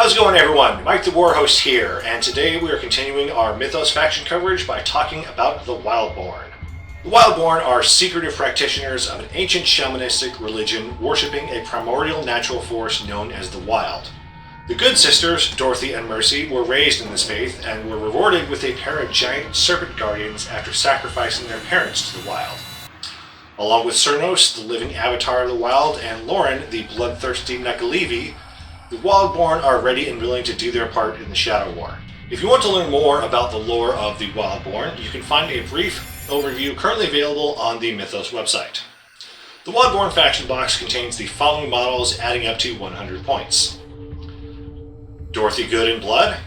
How's it going, everyone? Mike the Warhost here, and today we are continuing our Mythos faction coverage by talking about the Wyldborne. The Wyldborne are secretive practitioners of an ancient shamanistic religion worshipping a primordial natural force known as the Wyld. The Good sisters, Dorothy and Mercy, were raised in this faith and were rewarded with a pair of giant serpent guardians after sacrificing their parents to the Wyld. Along with Cernos, the living avatar of the Wyld, and Lauren, the bloodthirsty Nakalevi, the Wyldborne are ready and willing to do their part in the Shadow War. If you want to learn more about the lore of the Wyldborne, you can find a brief overview currently available on the Mythos website. The Wyldborne faction box contains the following models adding up to 100 points. Dorothy Good in Blood,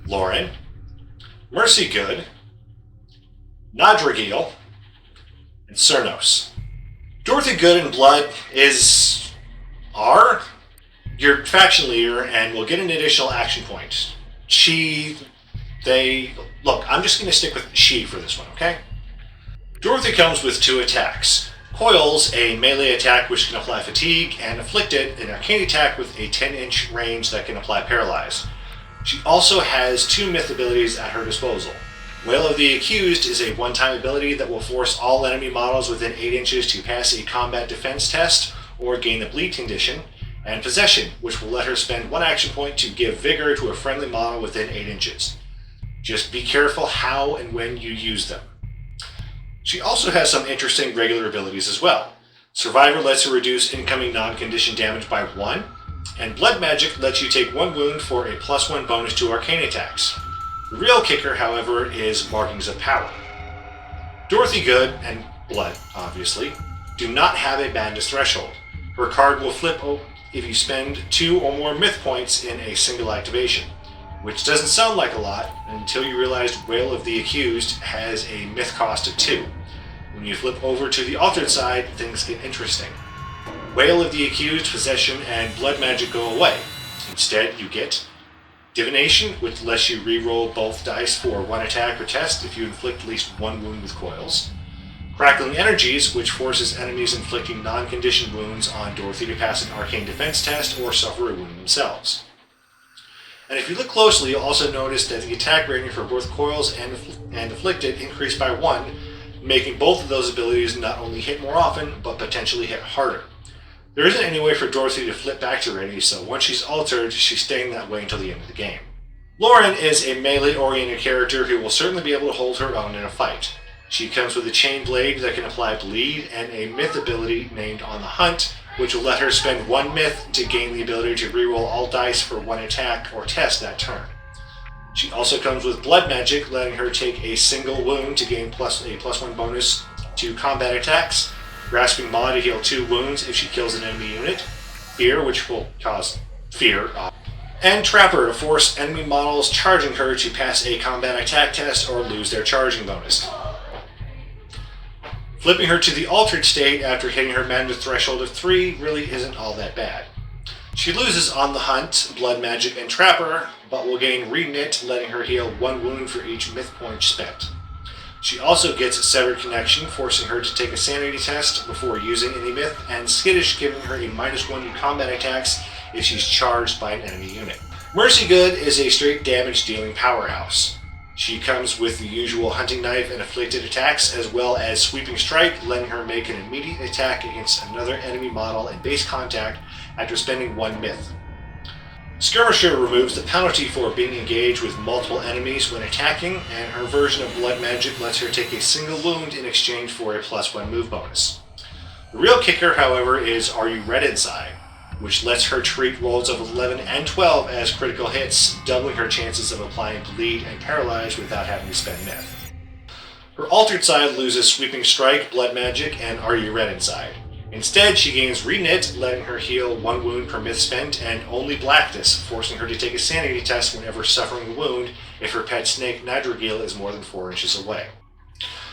Lauren, Mercy Good, Nadragil, and Cernos. Dorothy Good in Blood is your faction leader and will get an additional action point. Look, I'm just going to stick with she for this one, okay? Dorothy comes with 2 attacks. Coils, a melee attack which can apply fatigue, and Afflicted, an arcane attack with a 10-inch range that can apply paralyze. She also has 2 myth abilities at her disposal. Wail of the Accused is a one-time ability that will force all enemy models within 8 inches to pass a combat defense test or gain a bleed condition, and Possession, which will let her spend 1 action point to give vigor to a friendly model within 8 inches. Just be careful how and when you use them. She also has some interesting regular abilities as well. Survivor lets her reduce incoming non-condition damage by 1, and Blood Magic lets you take 1 wound for a +1 bonus to arcane attacks. The real kicker, however, is Markings of Power. Dorothy Good, and Blood, obviously, do not have a madness threshold. Her card will flip if you spend 2 or more myth points in a single activation, which doesn't sound like a lot until you realize Wail of the Accused has a myth cost of 2. When you flip over to the altered side, things get interesting. Wail of the Accused, Possession, and Blood Magic go away. Instead, you get Divination, which lets you reroll both dice for 1 attack or test if you inflict at least 1 wound with coils. Crackling Energies, which forces enemies inflicting non-conditioned wounds on Dorothy to pass an arcane defense test or suffer a wound themselves. And if you look closely, you'll also notice that the attack rating for both Coils and Afflicted increased by 1, making both of those abilities not only hit more often, but potentially hit harder. There isn't any way for Dorothy to flip back to ready, so once she's altered, she's staying that way until the end of the game. Lauren is a melee-oriented character who will certainly be able to hold her own in a fight. She comes with a chain blade that can apply bleed and a myth ability named On the Hunt, which will let her spend 1 myth to gain the ability to reroll all dice for 1 attack or test that turn. She also comes with Blood Magic, letting her take a single wound to gain a +1 bonus to combat attacks, Grasping Maw to heal 2 wounds if she kills an enemy unit, Fear, which will cause fear, and Trapper to force enemy models charging her to pass a combat attack test or lose their charging bonus. Flipping her to the altered state after hitting her madness threshold of 3 really isn't all that bad. She loses On the Hunt, Blood Magic, and Trapper, but will gain Reknit, letting her heal 1 wound for each myth point spent. She also gets Severed Connection, forcing her to take a sanity test before using any myth, and Skittish, giving her a -1 to combat attacks if she's charged by an enemy unit. Mercy Good is a straight damage dealing powerhouse. She comes with the usual Hunting Knife and Afflicted attacks, as well as Sweeping Strike, letting her make an immediate attack against another enemy model in base contact after spending 1 myth. Skirmisher removes the penalty for being engaged with multiple enemies when attacking, and her version of Blood Magic lets her take a single wound in exchange for a +1 move bonus. The real kicker, however, is Are You Red Inside, which lets her treat rolls of 11 and 12 as critical hits, doubling her chances of applying bleed and paralyze without having to spend myth. Her altered side loses Sweeping Strike, Blood Magic, and Are You Red Inside. Instead, she gains Reknit, letting her heal 1 wound per myth spent, and only Blackness, forcing her to take a sanity test whenever suffering a wound if her pet snake Nadragil is more than 4 inches away.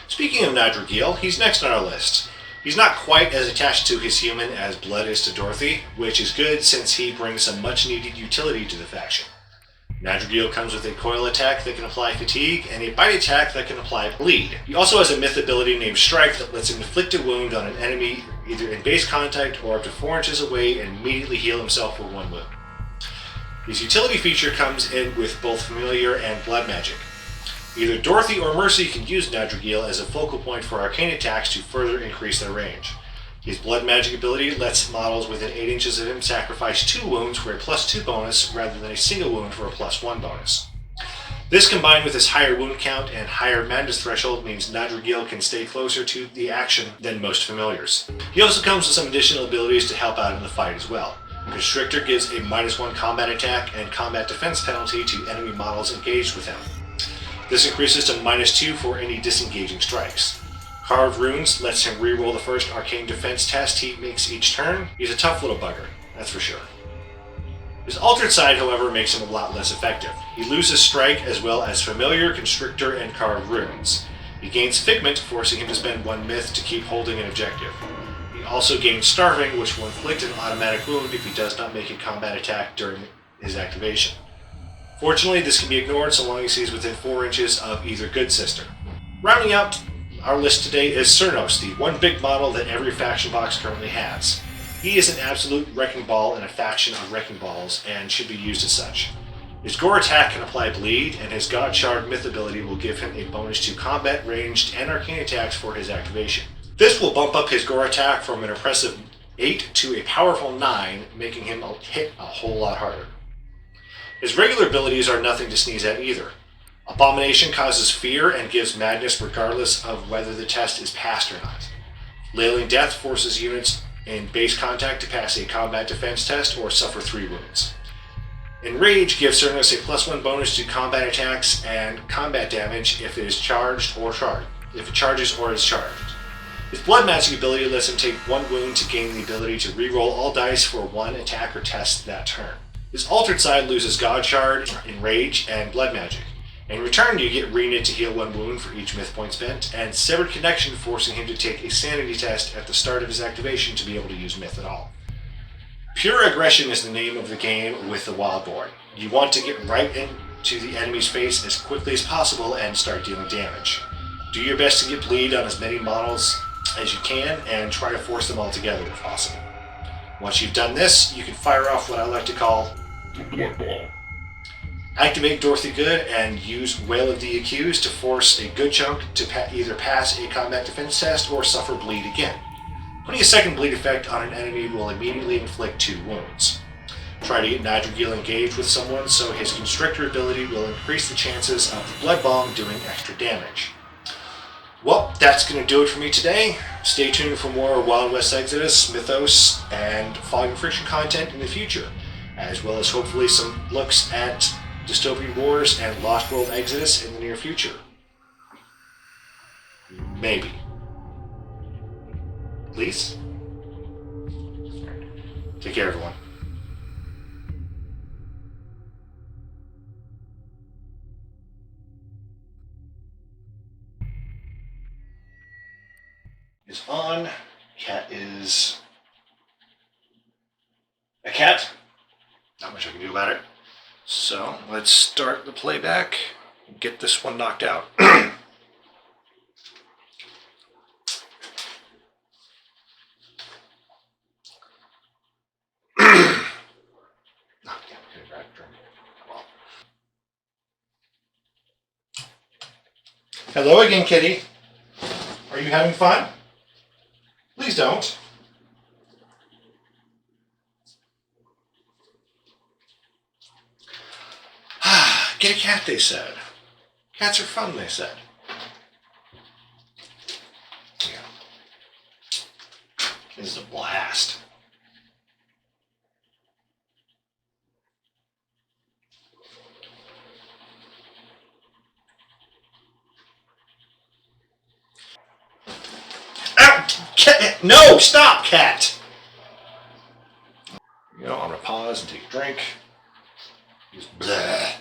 Speaking of Nadragil, he's next on our list. He's not quite as attached to his human as Blood is to Dorothy, which is good since he brings some much-needed utility to the faction. Nadragil comes with a coil attack that can apply fatigue, and a bite attack that can apply bleed. He also has a myth ability named Strike that lets him inflict a wound on an enemy either in base contact or up to 4 inches away and immediately heal himself for 1 wound. His utility feature comes in with both familiar and blood magic. Either Dorothy or Mercy can use Naturgil as a focal point for arcane attacks to further increase their range. His blood magic ability lets models within 8 inches of him sacrifice 2 wounds for a +2 bonus rather than a single wound for a +1 bonus. This combined with his higher wound count and higher madness threshold means Naturgil can stay closer to the action than most familiars. He also comes with some additional abilities to help out in the fight as well. Constrictor gives a -1 combat attack and combat defense penalty to enemy models engaged with him. This increases to -2 for any disengaging strikes. Carved Runes lets him reroll the first arcane defense test he makes each turn. He's a tough little bugger, that's for sure. His Altered Side, however, makes him a lot less effective. He loses Strike as well as Familiar, Constrictor, and Carved Runes. He gains Figment, forcing him to spend 1 myth to keep holding an objective. He also gains Starving, which will inflict an automatic wound if he does not make a combat attack during his activation. Fortunately, this can be ignored so long as he's within 4 inches of either Good Sister. Rounding out our list today is Cernos, the one big model that every faction box currently has. He is an absolute wrecking ball in a faction of wrecking balls and should be used as such. His Gore attack can apply bleed, and his God Shard myth ability will give him a bonus to combat, ranged, and arcane attacks for his activation. This will bump up his Gore attack from an impressive 8 to a powerful 9, making him hit a whole lot harder. His regular abilities are nothing to sneeze at either. Abomination causes fear and gives madness regardless of whether the test is passed or not. Lailing Death forces units in base contact to pass a combat defense test or suffer 3 wounds. Enrage gives Cernos a +1 bonus to combat attacks and combat damage if it is charged or charged. If it charges or is charged. His blood magic ability lets him take 1 wound to gain the ability to reroll all dice for 1 attack or test that turn. His Altered Side loses God Shard, Enrage, and blood magic. In return, you get Reknit to heal 1 wound for each myth point spent, and Severed Connection forcing him to take a sanity test at the start of his activation to be able to use myth at all. Pure Aggression is the name of the game with the Wyldborne. You want to get right into the enemy's face as quickly as possible and start dealing damage. Do your best to get bleed on as many models as you can and try to force them all together if possible. Once you've done this, you can fire off what I like to call the Blood Ball. Activate Dorothy Good and use Wail of the Accused to force a good chunk to either pass a combat defense test or suffer bleed again. Putting a second bleed effect on an enemy will immediately inflict 2 wounds. Try to get Naturgil engaged with someone so his Constrictor ability will increase the chances of the Blood Bomb doing extra damage. Well, that's going to do it for me today. Stay tuned for more Wild West Exodus, Mythos, and Fog and Friction content in the future, as well as hopefully some looks at Dystopian Wars and Lost World Exodus in the near future. Maybe. Please? Take care, everyone. Is on. Cat is a cat. Not much I can do about it. So let's start the playback and get this one knocked out. Hello again, kitty. Are you having fun? Please don't. Get a cat, they said. Cats are fun, they said. Yeah. This is a blast. Cat! No! Stop, cat! You know, I'm gonna pause and take a drink. Just bleh.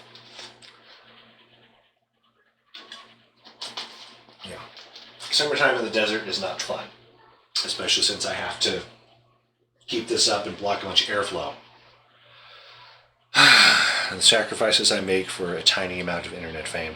Yeah. Summertime in the desert is not fun. Especially since I have to keep this up and block a bunch of airflow. And the sacrifices I make for a tiny amount of internet fame.